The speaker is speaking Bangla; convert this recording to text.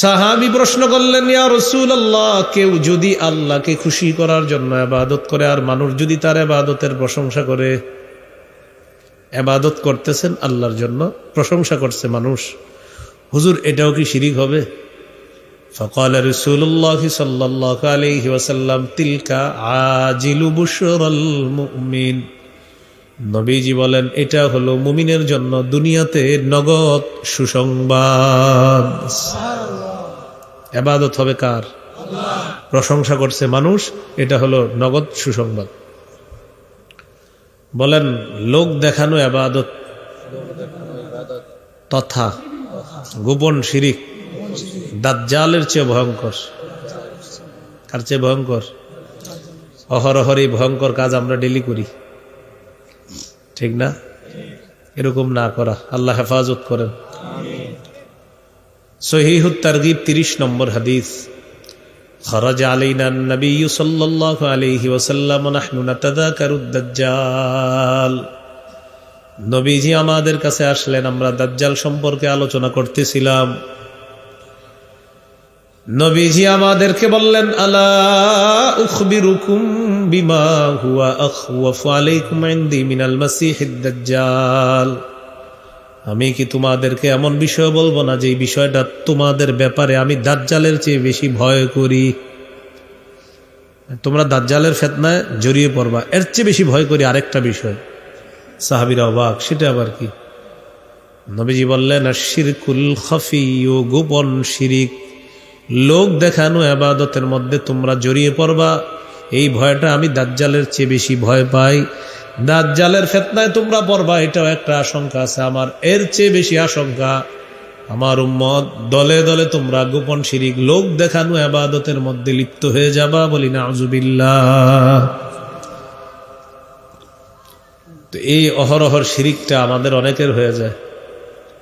সাহাবী প্রশ্ন করলেন, ইয়া রাসূলুল্লাহ, কেউ যদি আল্লাহকে খুশি করার জন্য ইবাদত করে আর মানুষ যদি তার ইবাদতের প্রশংসা করে, ইবাদত করতেছেন আল্লাহর জন্য, প্রশংসা করছে মানুষ, হুজুর এটাও কি শিরিক হবে? ফাকাল রাসূলুল্লাহ সাল্লাল্লাহু আলাইহি ওয়াসাল্লাম, তিলকা আজিলু বুশরাল মুমিন। নবীজি বলেন, এটা হলো মুমিনের জন্য দুনিয়াতে নগদ সুসংবাদ। ইবাদত হবে কার? আল্লাহ। প্রশংসা করছে মানুষ, এটা হলো নগদ সুসংবাদ। বলেন, লোক দেখানো ইবাদত তথা গোপন শিরিক দাজ্জালের চেয়ে ভয়ঙ্কর। কার চেয়ে ভয়ঙ্কর? অহরহরি ভয়ঙ্কর কাজ আমরা ডেলি করি, ঠিক না? এরকম না করা, আল্লাহ হেফাজত করেন। সহিহুত তারগিব 30 নম্বর হাদিস। খরাজ আলাইনা নবী সাল্লাল্লাহু আলাইহি ওয়াসাল্লাম নাহনু নাতাযাকারুদ দাজ্জাল। নবীজি আমাদের কাছে আসলেন, আমরা দাজ্জাল সম্পর্কে আলোচনা করতেছিলাম। নবীজি আমাদেরকে বললেন, আলা উখবিরুকুম বিমা হুয়া আখওয়াফু আলাইকুম ইনদি মিনাল মাসিহিদ দাজ্জাল। আমি কি তোমাদেরকে এমন বিষয় বলবো না যে বিষয়টা তোমাদের ব্যাপারে আমি দাজ্জালের চেয়ে বেশি ভয় করি? তোমরা দাজ্জালের ফিতনায় জড়িয়ে পড়বা, এর চেয়ে বেশি ভয় করি আরেকটা বিষয়। সাহাবীরা অবাক, সেটা আবার কি? নবীজি বললেন, আশিরকুল খাফি, গোপন শিরিক, লোক দেখানো ইবাদতের মধ্যে তোমরা জড়িয়ে পড়বা, এই ভয়টা আমি দাজ্জালের চেয়ে বেশি ভয় পাই। দাজ্জালের ফিতনায় তোমরা পড়বা, এটাও একটা আশঙ্কা আছে আমার, এর চেয়ে বেশি আশঙ্কা আমার উম্মত দলে দলে তোমরা গোপন শিরিক, লোক দেখানো ইবাদতের মধ্যে লিপ্ত হয়ে যাবা। বলি নাউজুবিল্লাহ। তো এই অহরহর শিরিকটা আমাদের অনেকের হয়ে যায়।